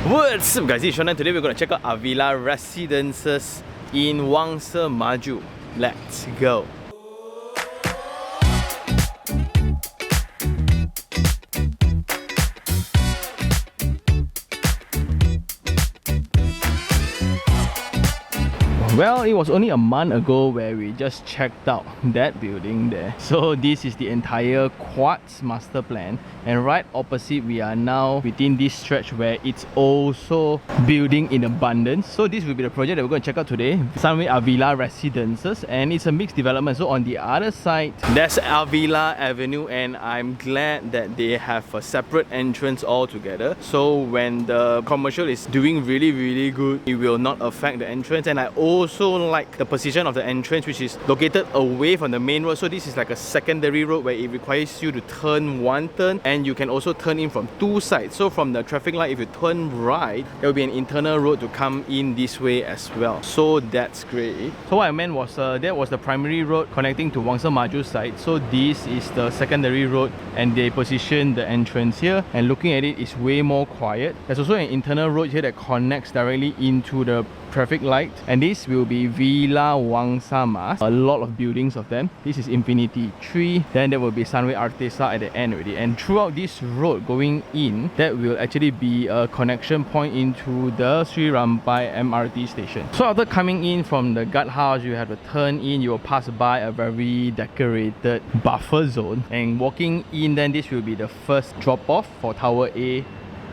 What's up guys, it's Sean and today we're going to check out Avila residences in Wangsa Maju. Let's go! Well, it was only a month ago where we just checked out that building there. So this is the entire quartz master plan, and right opposite we are now within this stretch where it's also building in abundance. So this will be the project that we're going to check out today, Sunway Avila residences, and it's a mixed development. So on the other side there's Avila Avenue, and I'm glad that they have a separate entrance altogether. So when the commercial is doing really good, it will not affect the entrance. And I also like the position of the entrance, which is located away from the main road. So this is like a secondary road where it requires you to turn one turn, and you can also turn in from two sides. So from the traffic light, if you turn right, there will be an internal road to come in this way as well. So that's great. So what I meant was that was the primary road connecting to Wangsa Maju side. So this is the secondary road, and they position the entrance here, and looking at it is way more quiet. There's also an internal road here that connects directly into the traffic light, and this will be Villa Wangsa Mas. A lot of buildings of them. This is Infinity 3, then there will be Sunway Artesa at the end already, and throughout this road going in, that will actually be a connection point into the Sri Rampai MRT station. So after coming in from the guardhouse, you have to turn in, you will pass by a very decorated buffer zone, and walking in, then this will be the first drop off for Tower A.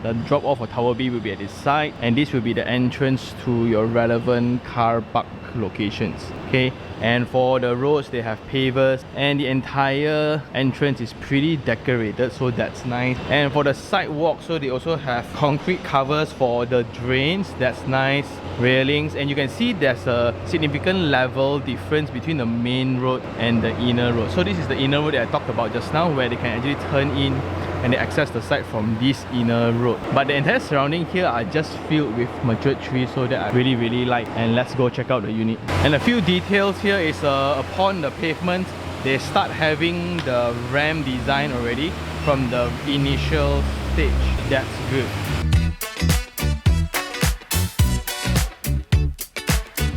The drop off for Tower B will be at this side, and this will be the entrance to your relevant car park locations. Okay, and for the roads, they have pavers, and the entire entrance is pretty decorated, so that's nice. And for the sidewalk, so they also have concrete covers for the drains, that's nice. Railings, and you can see there's a significant level difference between the main road and the inner road. So this is the inner road that I talked about just now, where they can actually turn in and they access the site from this inner road. But the entire surrounding here are just filled with matured trees, so that I really like. And let's go check out the unit. And a few details here is upon the pavement, they start having the ramp design already from the initial stage. That's good.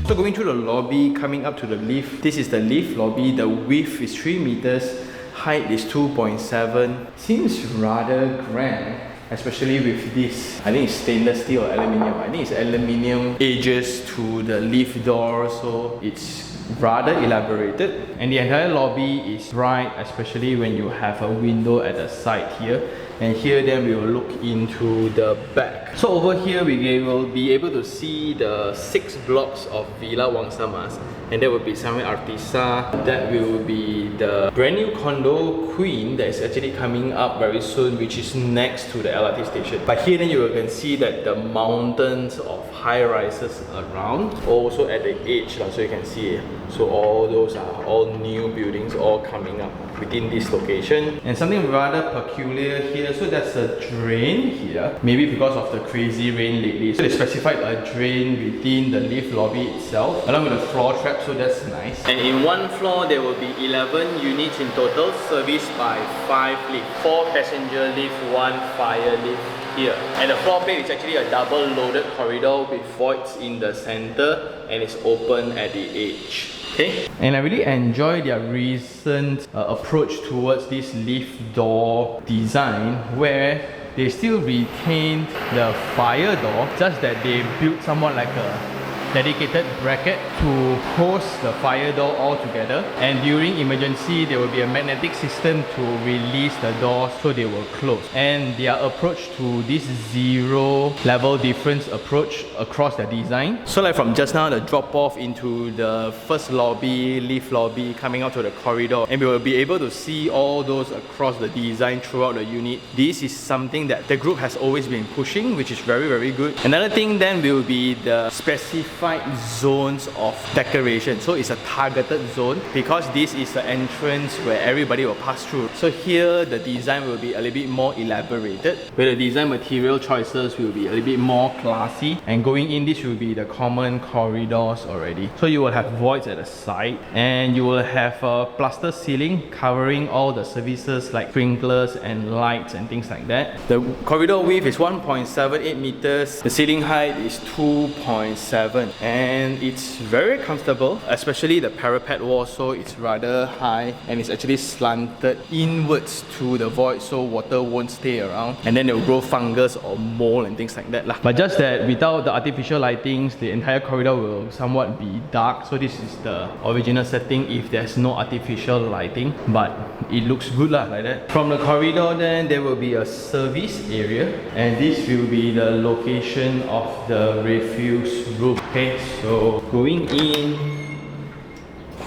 So going through the lobby, coming up to the lift. This is the lift lobby. The width is 3 meters. Height is 2.7. Seems rather grand, especially with this. I think it's stainless steel or aluminium. I think it's aluminium edges to the lift door, so it's rather elaborated. And the entire lobby is bright, especially when you have a window at the side here. And here then we will look into the back. So over here we will be able to see the 6 blocks of Villa Wangsa Mas, and that will be Sunway Artesa. That will be the brand new condo Queen that is actually coming up very soon, which is next to the LRT station. But here then you can see that the mountains of high rises around, also at the edge, so you can see. So all those are all new buildings all coming up within this location. And something rather peculiar here, so there's a drain here, maybe because of the crazy rain lately. So they specified a drain within the lift lobby itself, along with a floor trap, so that's nice. And in one floor there will be 11 units in total, serviced by 5 lifts, 4 passenger lift, 1 fire lift here. And the floor plate is actually a double loaded corridor with voids in the center, and it's open at the edge. Okay. And I really enjoy their recent approach towards this lift door design, where they still retained the fire door, just that they built somewhat like a dedicated bracket to host the fire door all together. And during emergency, there will be a magnetic system to release the doors so they will close. And their approach to this zero level difference approach across the design. So like from just now, the drop off into the first lobby, lift lobby, coming out to the corridor, and we will be able to see all those across the design throughout the unit. This is something that the group has always been pushing, which is very good. Another thing then will be the specified specified zones of decoration. So it's a targeted zone because this is the entrance where everybody will pass through. So here the design will be a little bit more elaborated, where the design material choices will be a little bit more classy. And going in, this will be the common corridors already. So you will have voids at the side, and you will have a plaster ceiling covering all the services like sprinklers and lights and things like that. The corridor width is 1.78 meters. The ceiling height is 2.7, and it's very comfortable, especially the parapet wall. So it's rather high and it's actually slanted inwards to the void, so water won't stay around, and then it will grow fungus or mold and things like that lah. But just that without the artificial lightings, the entire corridor will somewhat be dark. So this is the original setting if there's no artificial lighting, but it looks good lah like that. From the corridor then there will be a service area, and this will be the location of the refuse room. Okay, so going in,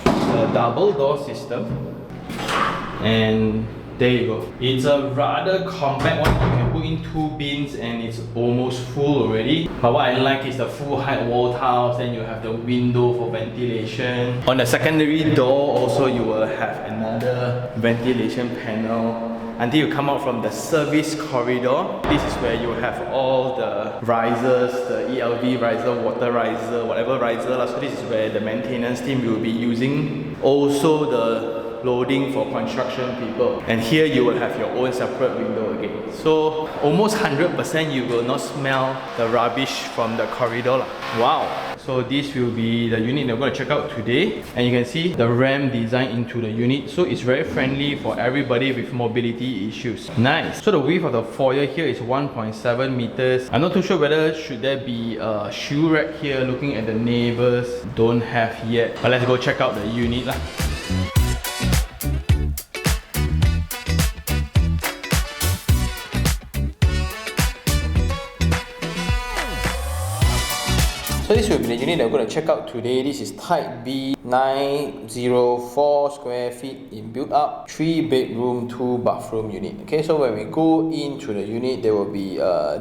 a double door system, and there you go. It's a rather compact one. You can put in 2 bins and it's almost full already. But what I like is the full height wall tiles. Then you have the window for ventilation. On the secondary door also you will have another ventilation panel until you come out from the service corridor. This is where you have all the risers, the ELV riser, water riser, whatever riser. So this is where the maintenance team will be using. Also the loading for construction people. And here you will have your own separate window again. So almost 100% you will not smell the rubbish from the corridor lah. Wow! So this will be the unit that we're going to check out today. And you can see the ramp design into the unit. So it's very friendly for everybody with mobility issues. Nice! So the width of the foyer here is 1.7 meters. I'm not too sure whether should there be a shoe rack here. Looking at the neighbors, don't have yet. But let's go check out the unit lah. So this will be the unit that we're going to check out today. This is Type B, 904 square feet in build up, 3 bedroom, 2 bathroom unit. Okay, so when we go into the unit, there will be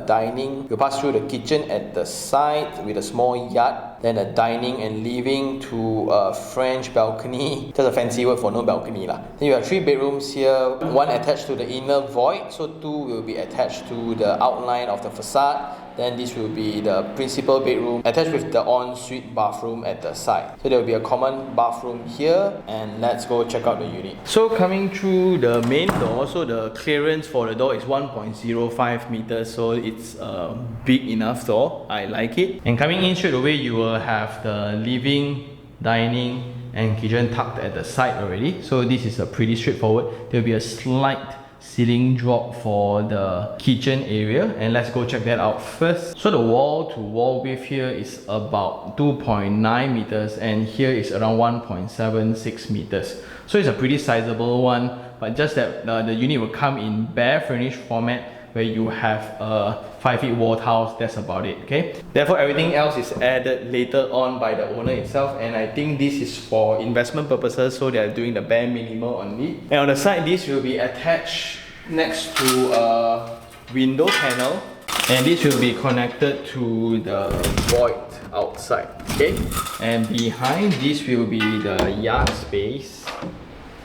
dining. We'll pass through the kitchen at the side with a small yard. Then a dining and living to a French balcony. Just a fancy word for no balcony lah. Then you have 3 bedrooms here, 1 attached to the inner void. So 2 will be attached to the outline of the facade. Then this will be the principal bedroom attached with the ensuite bathroom at the side. So there will be a common bathroom here, and let's go check out the unit. So coming through the main door, so the clearance for the door is 1.05 meters, so it's a big enough door. I like it. And coming in straight away, you will have the living, dining and kitchen tucked at the side already. So this is a pretty straightforward. There will be a slight ceiling drop for the kitchen area, and let's go check that out first. So the wall to wall width here is about 2.9 meters, and here is around 1.76 meters. So it's a pretty sizable one, but just that the unit will come in bare furnished format where you have a 5 feet wall tiles. That's about it. Okay, therefore everything else is added later on by the owner itself, and I think this is for investment purposes, so they are doing the bare minimal only. And on the side, this will be attached next to a window panel, and this will be connected to the void outside. Okay, and behind this will be the yard space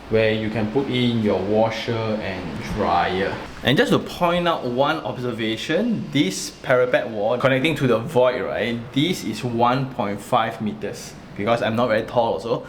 where you can put in your washer and dryer. And just to point out one observation, this parapet wall connecting to the void, right, this is 1.5 meters because I'm not very tall also.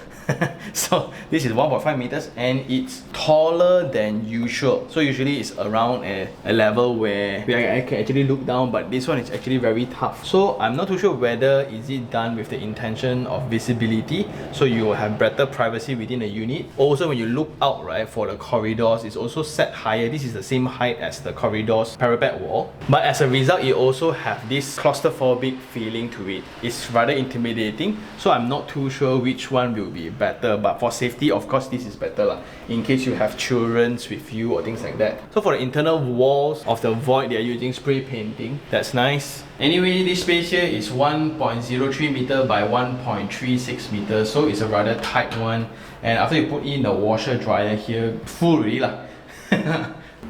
So this is 1.5 meters and it's taller than usual. So usually it's around a level where I can actually look down, but this one is actually very tough. So I'm not too sure whether is it done with the intention of visibility, so you will have better privacy within the unit. Also when you look out, right, for the corridors, it's also set higher. This is the same height as the corridor's parapet wall, but as a result it also have this claustrophobic feeling to it. It's rather intimidating, so I'm not too sure which one will be better, but for safety of course this is better lah, in case you have children with you or things like that. So for the internal walls of the void, they are using spray painting. That's nice. Anyway, this space here is 1.03 meter by 1.36 meters, so it's a rather tight one. And after you put in the washer dryer here, full already lah.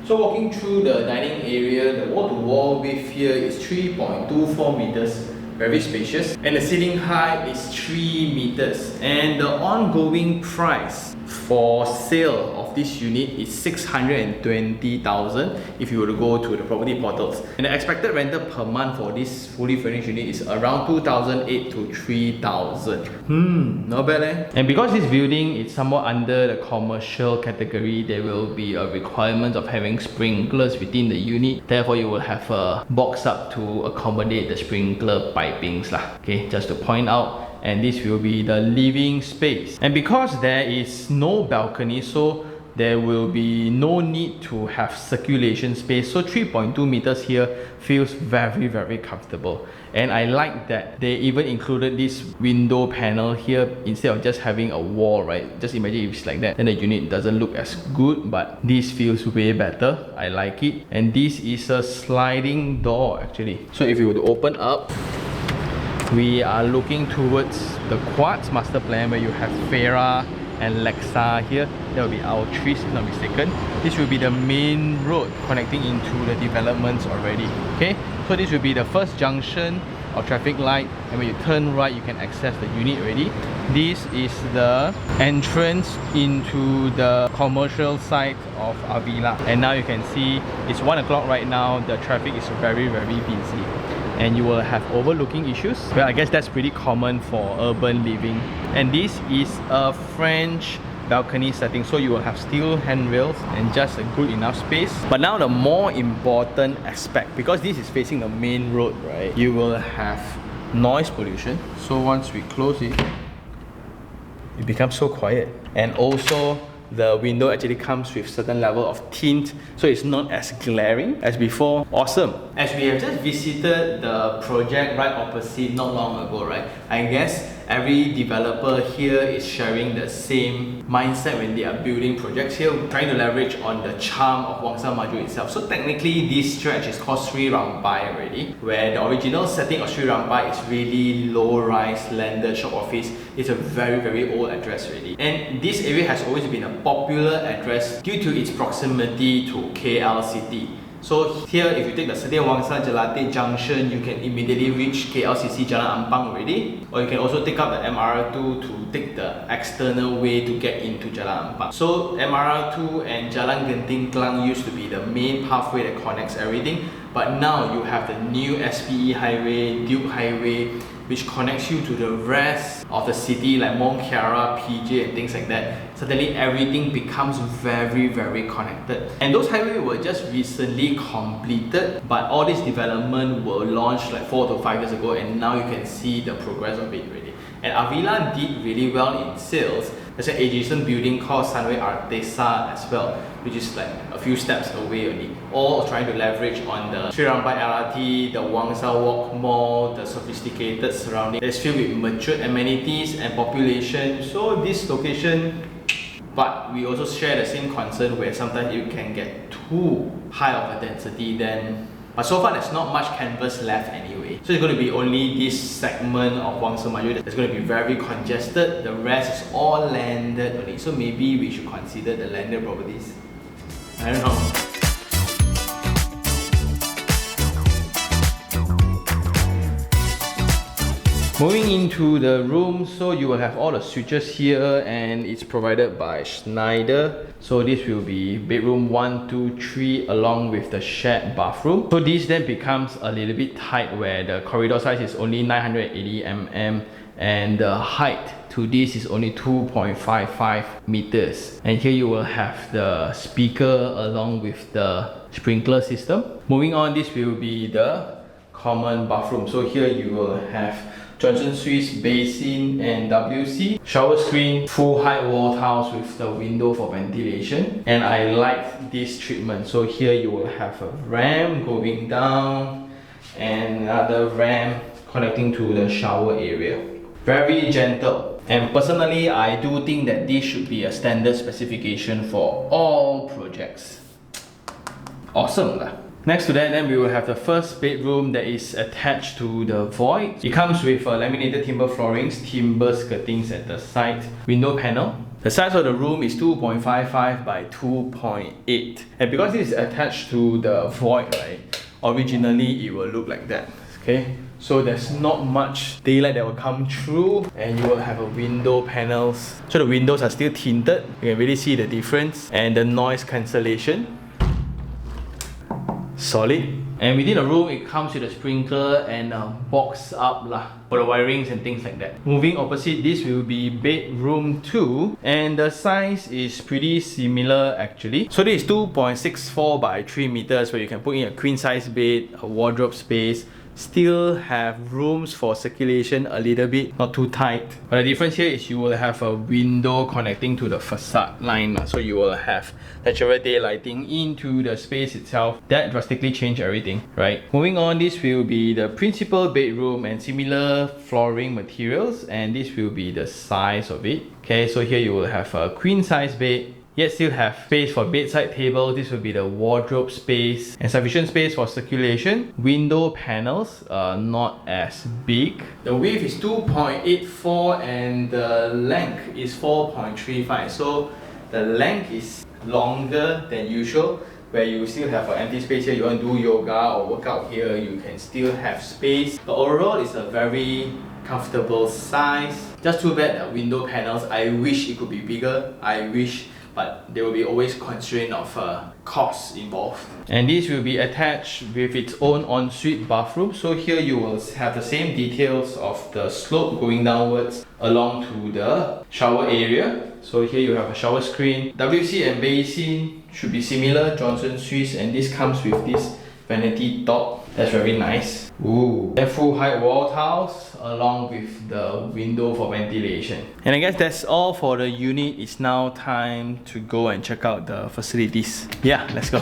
So walking through the dining area, the wall to wall width here is 3.24 meters very spacious. And the ceiling height is 3 meters. And the ongoing price for sale of this unit is 620,000 if you were to go to the property portals. And the expected rental per month for this fully furnished unit is around 2,800 to 3,000. Not bad eh? And because this building is somewhat under the commercial category, there will be a requirement of having sprinklers within the unit. Therefore, you will have a box up to accommodate the sprinkler pipings lah. Okay, just to point out. And this will be the living space. And because there is no balcony, so there will be no need to have circulation space. So 3.2 meters here feels very, very comfortable. And I like that they even included this window panel here instead of just having a wall, right? Just imagine if it's like that, then the unit doesn't look as good, but this feels way better. I like it. And this is a sliding door actually. So if you were to open up, we are looking towards the Quartz master plan where you have Farah and Lexa here. That will be our trees if not mistaken. This will be the main road connecting into the developments already. Okay, so this will be the first junction of traffic light, and when you turn right you can access the unit already. This is the entrance into the commercial side of Avila, and now you can see it's 1 o'clock right now. The traffic is very, very busy. And you will have overlooking issues. Well, I guess that's pretty common for urban living. And this is a French balcony setting, so you will have steel handrails and just a good enough space. But now the more important aspect, because this is facing the main road, right? You will have noise pollution. So once we close it, it becomes so quiet. And also, the window actually comes with certain level of tint, so it's not as glaring as before. Awesome. As we have just visited the project right opposite not long ago, right? I guess every developer here is sharing the same mindset when they are building projects here, trying to leverage on the charm of Wangsa Maju itself. So technically this stretch is called Sri Rampai already, where the original setting of Sri Rampai is really low-rise landed shop office. It's a very, very old address already. And this area has always been a popular address due to its proximity to KL City. So here, if you take the Setia Wangsa Jelate Junction, you can immediately reach KLCC Jalan Ampang already. Or you can also take up the MRR2 to take the external way to get into Jalan Ampang. So MRR2 and Jalan Genting Klang used to be the main pathway that connects everything. But now you have the new SPE Highway, Duke Highway, which connects you to the rest of the city like Mont Kiara, PJ and things like that. Suddenly everything becomes very, very connected. And those highways were just recently completed, but all this development were launched like 4 to 5 years ago, and now you can see the progress of it already. And Avila did really well in sales. There's an adjacent building called Sunway Artesa as well, which is like a few steps away only. All trying to leverage on the Sri Rampai LRT, the Wangsa Walk Mall, the sophisticated surrounding that's filled with matured amenities and population. So this location, but we also share the same concern where sometimes you can get too high of a density then. But so far there's not much canvas left anyway. So it's going to be only this segment of Wangsa Maju that's going to be very congested. The rest is all landed only. So maybe we should consider the landed properties. I don't know. Moving into the room, so you will have all the switches here and it's provided by Schneider. So this will be bedroom 1, 2, 3 along with the shared bathroom. So this then becomes a little bit tight where the corridor size is only 980 mm and the height to this is only 2.55 meters. And here you will have the speaker along with the sprinkler system. Moving on, this will be the common bathroom. So here you will have Johnson Swiss basin and WC, shower screen, full height wall tiles with the window for ventilation. And I like this treatment. So here you will have a ramp going down and another ramp connecting to the shower area. Very gentle. And personally, I do think that this should be a standard specification for all projects. Awesome lah. Next to that, then we will have the first bedroom that is attached to the void. It comes with laminated timber floorings, timber skirtings at the side, window panel. The size of the room is 2.55 by 2.8. And because this is attached to the void, right, originally it will look like that. Okay, so there's not much daylight that will come through, and you will have a window panels. So the windows are still tinted. You can really see the difference, and the noise cancellation. Solid. And within the room, it comes with a sprinkler and a box up for the wirings and things like that. Moving opposite, this will be bedroom 2, and the size is pretty similar actually. So this is 2.64 by 3 meters, where you can put in a queen size bed, a wardrobe space, still have rooms for circulation a little bit, not too tight. But the difference here is you will have a window connecting to the facade line, so you will have natural daylighting into the space itself. That drastically changed everything, right? Moving on, this will be the principal bedroom and similar flooring materials, and this will be the size of it. Okay, so here you will have a queen size bed, yet still have space for bedside table. This will be the wardrobe space and sufficient space for circulation. Window panels are not as big. The width is 2.84 and the length is 4.35. So the length is longer than usual, where you still have an empty space here. You want to do yoga or workout here, you can still have space. But overall, it's a very comfortable size. Just too bad that window panels, I wish it could be bigger. I wish, but there will be always constraint of costs involved. And this will be attached with its own ensuite bathroom. So here you will have the same details of the slope going downwards along to the shower area. So here you have a shower screen. WC and basin should be similar, Johnson Swiss, and this comes with this vanity top. That's very nice. Ooh. Then full height wall tiles along with the window for ventilation. And I guess that's all for the unit. It's now time to go and check out the facilities. Yeah, let's go.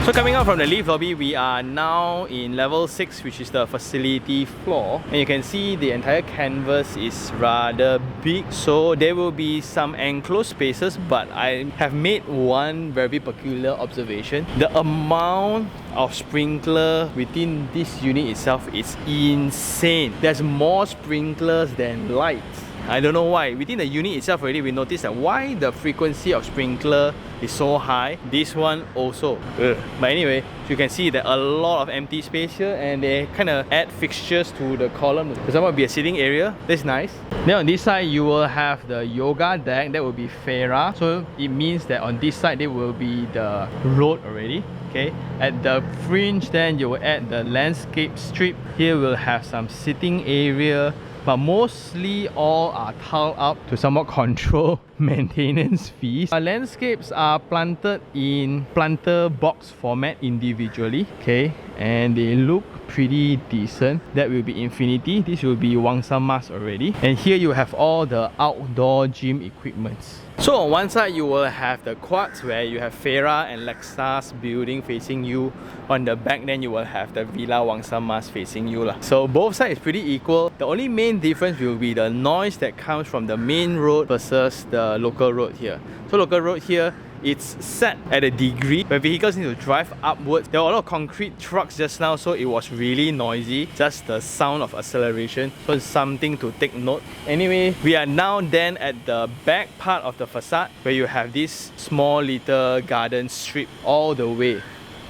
So coming out from the lift lobby, we are now in level 6, which is the facility floor. And you can see the entire canvas is rather big. So there will be some enclosed spaces, but I have made one very peculiar observation. The amount of sprinkler within this unit itself is insane. There's more sprinklers than lights. I don't know why. Within the unit itself already, we noticed that why the frequency of sprinkler is so high. This one also. But anyway, you can see that a lot of empty space here, and they kind of add fixtures to the column. There's going to be a sitting area. That's nice. Then on this side, you will have the yoga deck. That will be Fera. So it means that on this side, there will be the road already. Okay, at the fringe, then you will add the landscape strip. Here we'll have some sitting area, but mostly all are tiled up to somewhat control maintenance fees. Our landscapes are planted in planter box format individually, okay, and they look pretty decent. That will be infinity. This will be Wangsa Maju already. And here you have all the outdoor gym equipments. So on one side you will have the quads where you have Fera and Lexus building facing you. On the back then you will have the Villa Wangsa Maju facing you. So both sides is pretty equal. The only main difference will be the noise that comes from the main road versus the local road here. So local road here, it's set at a degree where vehicles need to drive upwards. There were a lot of concrete trucks just now, so it was really noisy. Just the sound of acceleration. So it's something to take note. Anyway, we are now then at the back part of the facade where you have this small little garden strip all the way.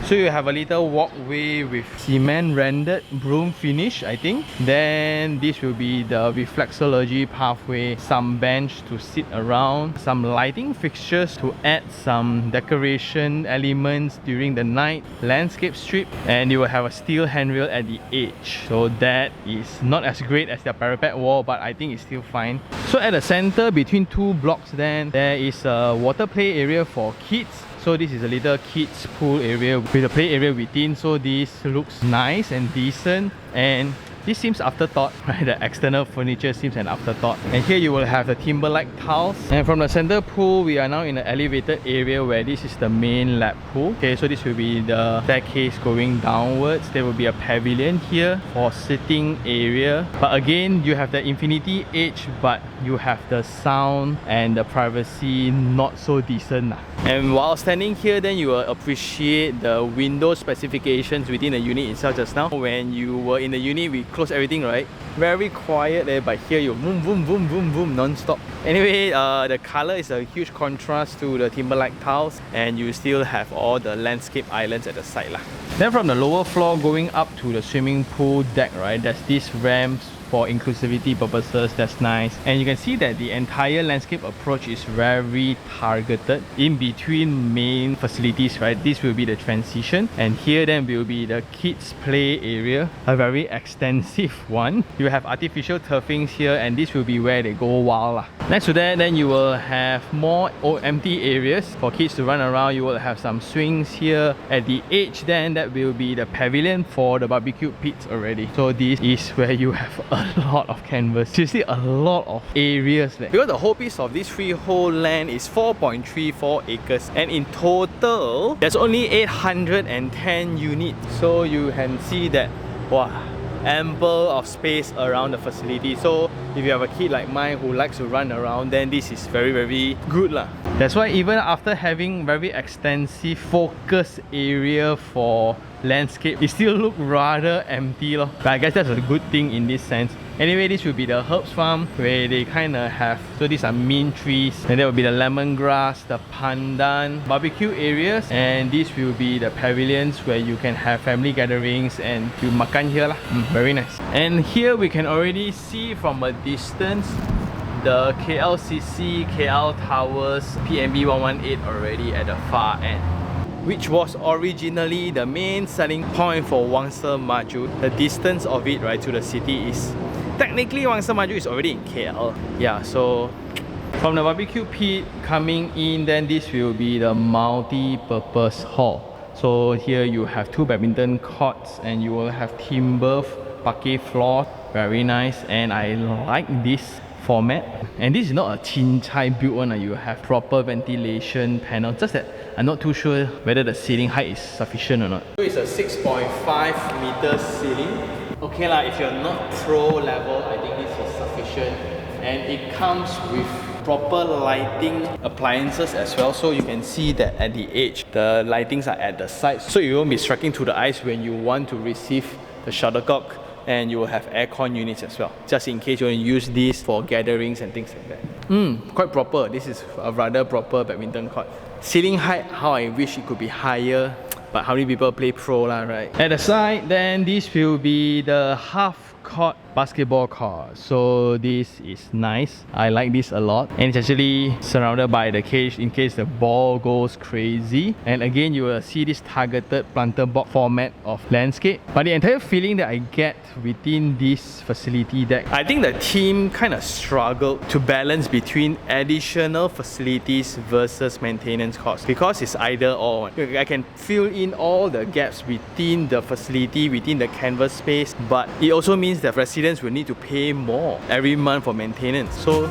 So you have a little walkway with cement rendered broom finish, I think. Then this will be the reflexology pathway, some bench to sit around, some lighting fixtures to add some decoration elements during the night, landscape strip, and you will have a steel handrail at the edge. So that is not as great as the parapet wall, but I think it's still fine. So at the center between two blocks, then there is a water play area for kids. So this is a little kids pool area with a play area within. So this looks nice and decent, and this seems afterthought, right? The external furniture seems an afterthought. And here you will have the timber-like tiles. And from the center pool, we are now in the elevated area where this is the main lap pool. Okay, so this will be the staircase going downwards. There will be a pavilion here for sitting area. But again, you have the infinity edge, but you have the sound and the privacy not so decent. And while standing here, then you will appreciate the window specifications within the unit itself just now. When you were in the unit, we closed everything, right? very quiet there, but here you boom, boom, boom, boom, boom, non-stop. Anyway, the color is a huge contrast to the timber-like tiles, and you still have all the landscape islands at the side lah. Then from the lower floor going up to the swimming pool deck, right, there's these ramps for inclusivity purposes. That's nice. And you can see that the entire landscape approach is very targeted in between main facilities, right? This will be the transition, and here then will be the kids play area, a very extensive one. You have artificial turfings here, and this will be where they go wild lah. Next to that, then you will have more empty areas for kids to run around. You will have some swings here. At the edge then, that will be the pavilion for the barbecue pits already. So this is where you have a lot of canvas. Seriously, a lot of areas there. Because the whole piece of this freehold land is 4.34 acres, and in total there's only 810 units. So you can see that, wow, ample of space around the facility. So if you have a kid like mine who likes to run around, then this is very, very good lah. That's why even after having very extensive focus area for landscape, it still look rather empty lor. But I guess that's a good thing in this sense. Anyway, this will be the herbs farm where they kind of have, so these are mint trees, and there will be the lemongrass, the pandan, barbecue areas, and this will be the pavilions where you can have family gatherings and you makan here lah. Very nice. And here we can already see from a distance the KLCC, KL Towers, PMB 118 already at the far end, which was originally the main selling point for Wangsa Maju. The distance of it, right, to the city is technically Wangsa Maju is already in KL. Yeah, so from the barbecue pit coming in, then this will be the multi-purpose hall. So here you have 2 badminton courts, and you will have timber parquet floor. Very nice, and I like this format. And this is not a chin chai built one. You have proper ventilation panel, just that I'm not too sure whether the ceiling height is sufficient or not. So it's a 6.5 meter ceiling. Okay lah, if you're not pro level, I think this is sufficient. And it comes with proper lighting appliances as well. So you can see that at the edge, the lightings are at the side, so you won't be striking to the eyes when you want to receive the shuttlecock. And you will have aircon units as well, just in case you want to use this for gatherings and things like that. Quite proper. This is a rather proper badminton court. Ceiling height, how I wish it could be higher, but how many people play pro lah, right? At the side, then this will be the half court basketball court. So this is nice. I like this a lot, and it's actually surrounded by the cage in case the ball goes crazy. And again, you will see this targeted planter box format of landscape. But the entire feeling that I get within this facility deck, I think the team kind of struggled to balance between additional facilities versus maintenance costs, because it's either or. I can fill in all the gaps within the facility, within the canvas space, but it also means that residents will need to pay more every month for maintenance. So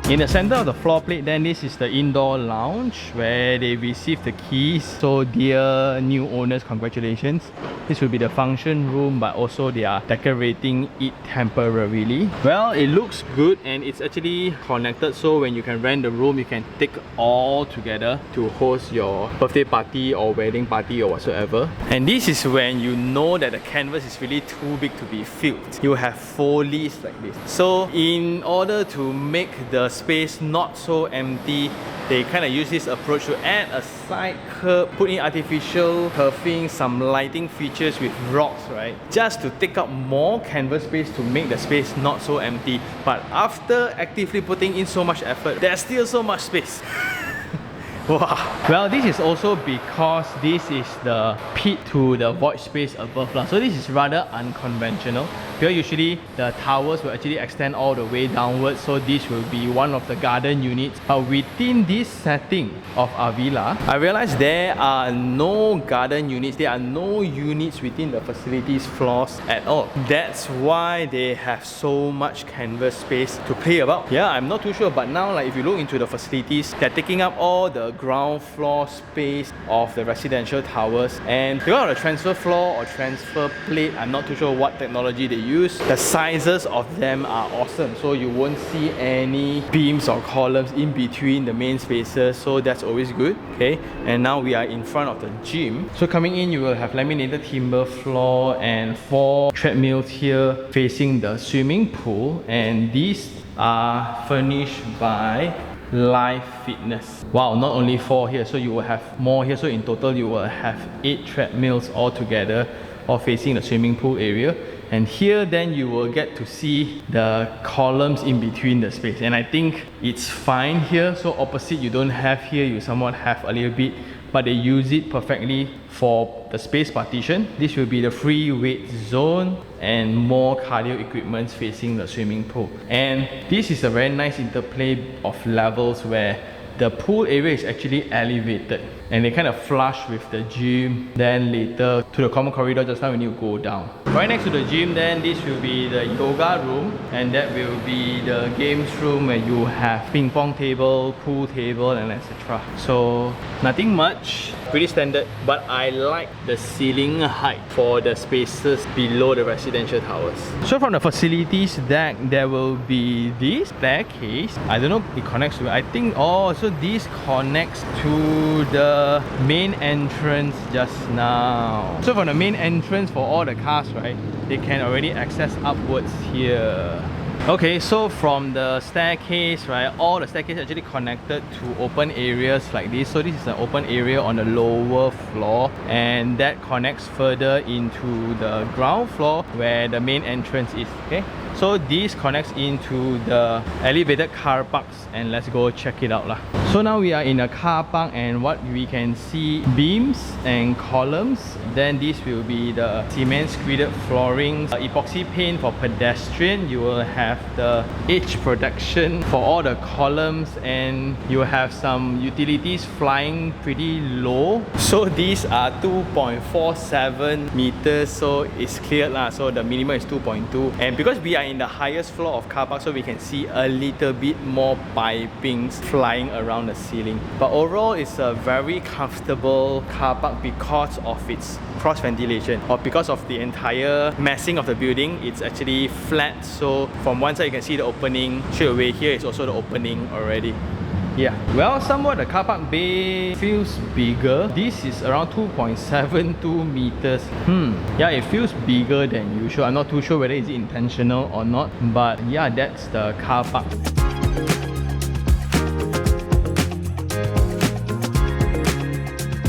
in the center of the floor plate, then this is the indoor lounge where they receive the keys. So dear new owners, congratulations. This will be the function room, but also they are decorating it temporarily. Well, it looks good, and it's actually connected, so when you can rent the room, you can take all together to host your birthday party or wedding party or whatsoever. And this is when you know that the canvas is really too big to be filled. You have follies like this. So in order to make the space not so empty, they kind of use this approach to add a side curb, put in artificial turfing, some lighting features with rocks, right? Just to take up more canvas space to make the space not so empty. But after actively putting in so much effort, there's still so much space. Wow. Well, this is also because this is the pit to the void space above. So this is rather unconventional, because usually the towers will actually extend all the way downwards. So this will be one of the garden units. But within this setting of Avila, I realized there are no garden units. There are no units within the facilities floors at all. That's why they have so much canvas space to play about. Yeah, I'm not too sure, but now, like, if you look into the facilities, they're taking up all the the ground floor space of the residential towers. And because of the transfer floor or transfer plate, I'm not too sure what technology they use, the sizes of them are awesome. So you won't see any beams or columns in between the main spaces, so that's always good. Okay, and now we are in front of the gym. So coming in, you will have laminated timber floor and 4 treadmills here facing the swimming pool, and these are furnished by Life Fitness. Wow, not only 4 here, so you will have more here. So in total you will have 8 treadmills all together, all facing the swimming pool area. And here then you will get to see the columns in between the space, and I think it's fine here. So opposite you don't have here, you somewhat have a little bit, but they use it perfectly for the space partition. This will be the free weight zone and more cardio equipment facing the swimming pool. And this is a very nice interplay of levels where the pool area is actually elevated and they kind of flush with the gym. Then later to the common corridor, just now we need to go down. Right next to the gym then, this will be the yoga room, and that will be the games room where you have ping pong table, pool table, and etc. So nothing much, pretty standard, but I like the ceiling height for the spaces below the residential towers. So from the facilities deck, there will be this staircase. I don't know, it connects to, I think, oh, so this connects to the main entrance just now. So from the main entrance for all the cars, right, they can already access upwards here. Okay, so from the staircase, right, all the staircase actually connected to open areas like this. So this is an open area on the lower floor, and that connects further into the ground floor where the main entrance is. Okay, so this connects into the elevated car parks, and let's go check it out lah. So now we are in a car park, and what we can see, beams and columns. Then this will be the cement screeded flooring, epoxy paint for pedestrian. You will have the edge protection for all the columns, and you have some utilities flying pretty low. So these are 2.47 meters, so it's cleared lah. So the minimum is 2.2, and because we are in the highest floor of car park, so we can see a little bit more pipings flying around the ceiling. But overall, it's a very comfortable car park because of its cross ventilation, or because of the entire massing of the building. It's actually flat, so from one side you can see the opening straight away. Here is also the opening already. Yeah, well, somewhat the car park bay feels bigger. This is around 2.72 meters. Yeah, it feels bigger than usual. I'm not too sure whether it's intentional or not, but yeah, that's the car park.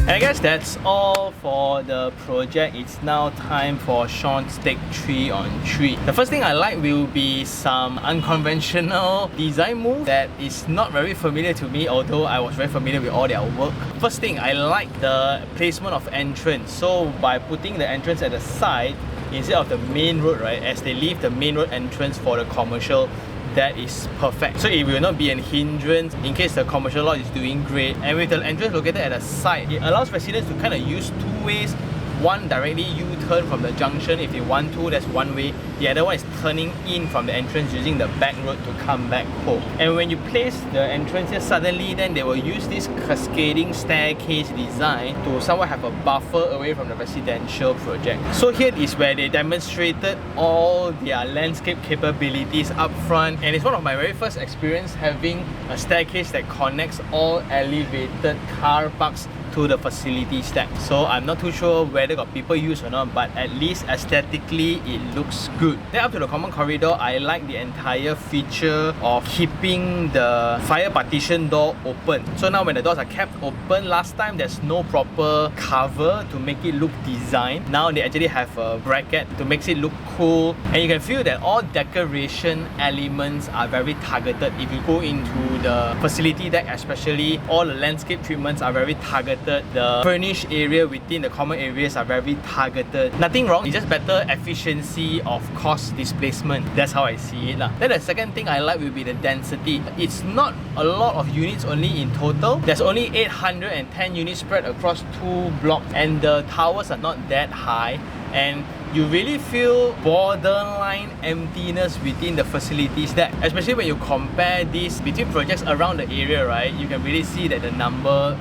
And I guess that's all for the project. It's now time for Sean's take 3 on 3. The first thing I like will be some unconventional design move that is not very familiar to me, although I was very familiar with all their work. First thing, I like the placement of entrance. So by putting the entrance at the side instead of the main road, right, as they leave the main road entrance for the commercial, that is perfect. So it will not be an hindrance in case the commercial lot is doing great. And with the entrance located at the side, it allows residents to kind of use 2 ways. One, directly U-turn from the junction if they want to, that's one way. The other one is turning in from the entrance using the back road to come back home. And when you place the entrance here, suddenly then they will use this cascading staircase design to somewhat have a buffer away from the residential project. So here is where they demonstrated all their landscape capabilities up front, and it's one of my very first experience having a staircase that connects all elevated car parks to the facility stack. So I'm not too sure whether got people use or not, but at least aesthetically it looks good. Then up to the common corridor, I like the entire feature of keeping the fire partition door open. So now when the doors are kept open, last time there's no proper cover to make it look designed. Now they actually have a bracket to make it look cool, and you can feel that all decoration elements are very targeted. If you go into the facility deck especially, all the landscape treatments are very targeted. The furnished area within the common areas are very targeted. Nothing wrong, it's just better efficiency of cost displacement. That's how I see it lah. Then the second thing I like will be the density. It's not a lot of units only in total. There's only 810 units spread across 2 blocks, and the towers are not that high. And you really feel borderline emptiness within the facilities deck. Especially when you compare this between projects around the area, right? You can really see that the number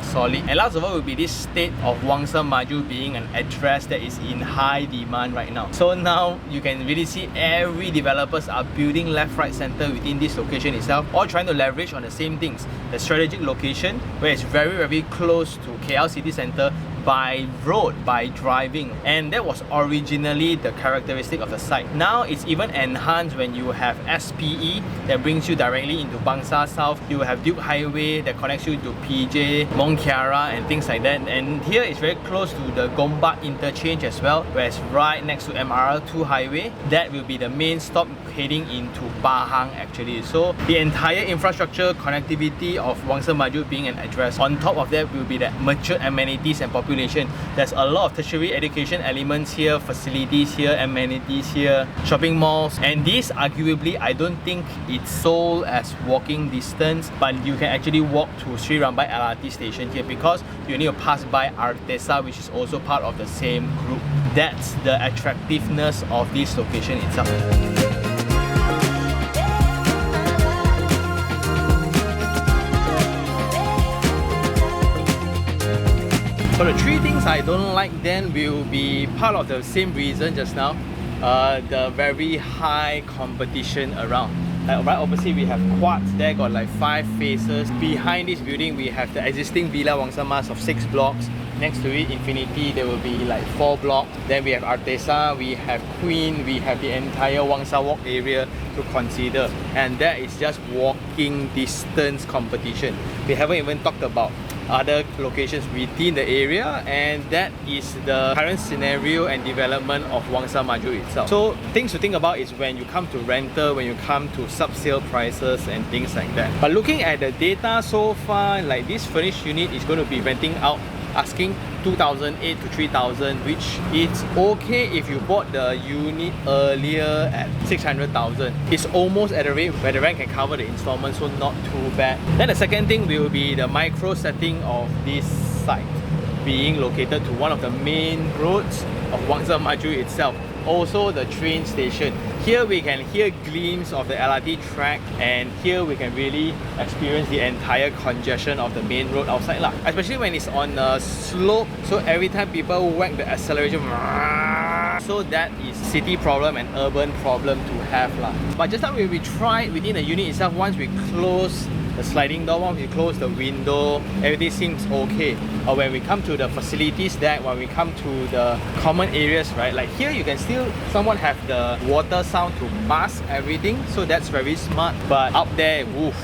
solid. And last of all will be this state of Wangsa Maju being an address that is in high demand right now. So now you can really see every developers are building left, right, center within this location itself, all trying to leverage on the same things. The strategic location where it's very, very close to KL city center by road, by driving, and that was originally the characteristic of the site. Now it's even enhanced when you have SPE that brings you directly into Bangsar South. You have Duke Highway that connects you to PJ, Mont Kiara and things like that. And here it's very close to the Gombak interchange as well, where it's right next to MRL2 highway. That will be the main stop heading into Pahang actually. So the entire infrastructure connectivity of Wangsa Maju being an address. On top of that will be the mature amenities and population. There's a lot of tertiary education elements here, facilities here, amenities here, shopping malls, and this arguably I don't think it's sold as walking distance, but you can actually walk to Sri Rambai LRT station here because you need to pass by Artesa, which is also part of the same group. That's the attractiveness of this location itself. So the three things I don't like then will be part of the same reason just now. The very high competition around. Right opposite we have quads there, got like 5 faces. Behind this building we have the existing Villa Wangsa Mas of 6 blocks. Next to it, Infinity, there will be like 4 blocks. Then we have Artesa, we have Queen, we have the entire Wangsa Walk area to consider. And that is just walking distance competition. We haven't even talked about other locations within the area, and that is the current scenario and development of Wangsa Maju itself. So things to think about is when you come to rental, when you come to sub-sale prices and things like that. But looking at the data so far, like this furnished unit is going to be renting out asking 2,008 to 3,000, which is okay if you bought the unit earlier at 600,000. It's almost at a rate where the rent can cover the installment, so not too bad. Then the second thing will be the micro setting of this site being located to one of the main roads of Wangsa Maju itself. Also the train station. Here we can hear glimpse of the LRT track, and here we can really experience the entire congestion of the main road outside lah. Especially when it's on a slope, so every time people whack the acceleration, so that is city problem and urban problem to have lah. But just like we tried within the unit itself, once we close the sliding door, once we close the window, everything seems okay. Or when we come to the facilities deck, when we come to the common areas, right, like here you can still somewhat have the water sound to mask everything, so that's very smart. But up there, woof,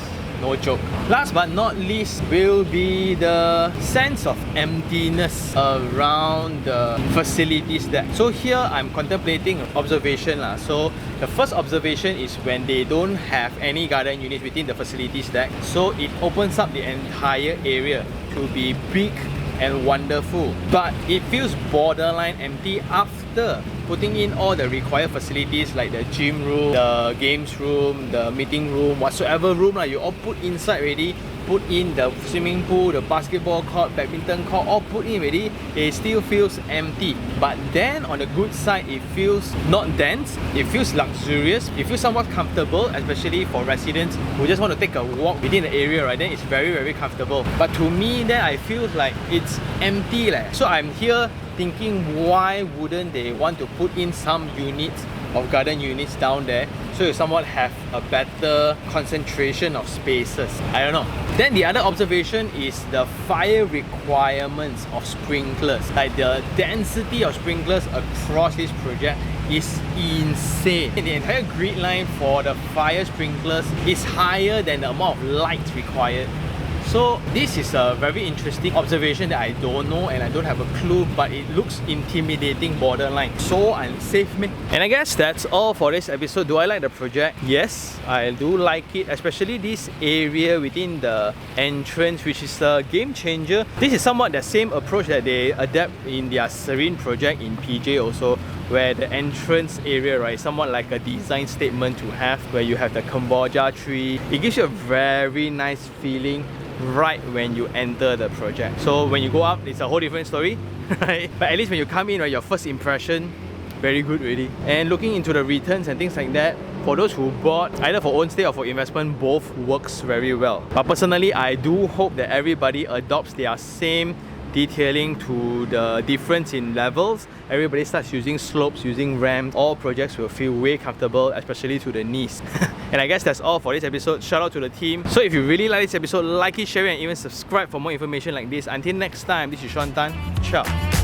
no joke. Last but not least will be the sense of emptiness around the facilities deck. So here I'm contemplating observation lah. So the first observation is when they don't have any garden units within the facilities deck, so it opens up the entire area to be big and wonderful, but it feels borderline empty after putting in all the required facilities like the gym room, the games room, the meeting room, whatsoever room you all put inside already. Put in the swimming pool, the basketball court, badminton court, all put in already. It still feels empty. But then on the good side, it feels not dense, it feels luxurious, it feels somewhat comfortable, especially for residents who just want to take a walk within the area, right? Then it's very, very comfortable. But to me, then I feel like it's empty leh. So I'm here thinking, why wouldn't they want to put in some units of garden units down there, so you somewhat have a better concentration of spaces? I don't know. Then the other observation is the fire requirements of sprinklers. Like the density of sprinklers across this project is insane. The entire grid line for the fire sprinklers is higher than the amount of lights required. So this is a very interesting observation that I don't know and I don't have a clue, but it looks intimidating, borderline. So unsafe, man. And I guess that's all for this episode. Do I like the project? Yes, I do like it, especially this area within the entrance, which is a game changer. This is somewhat the same approach that they adapt in their Serene project in PJ also, where the entrance area, right, somewhat like a design statement to have, where you have the Cambodia tree. It gives you a very nice feeling right when you enter the project. So when you go up, it's a whole different story, right? But at least when you come in, right, your first impression, very good already. And looking into the returns and things like that, for those who bought either for own stay or for investment, both works very well. But personally, I do hope that everybody adopts their same detailing to the difference in levels. Everybody starts using slopes, using ramps. All projects will feel way comfortable, especially to the knees. And I guess that's all for this episode. Shout out to the team. So if you really like this episode, like it, share it, and even subscribe for more information like this. Until next time, this is Sean Tan. Ciao.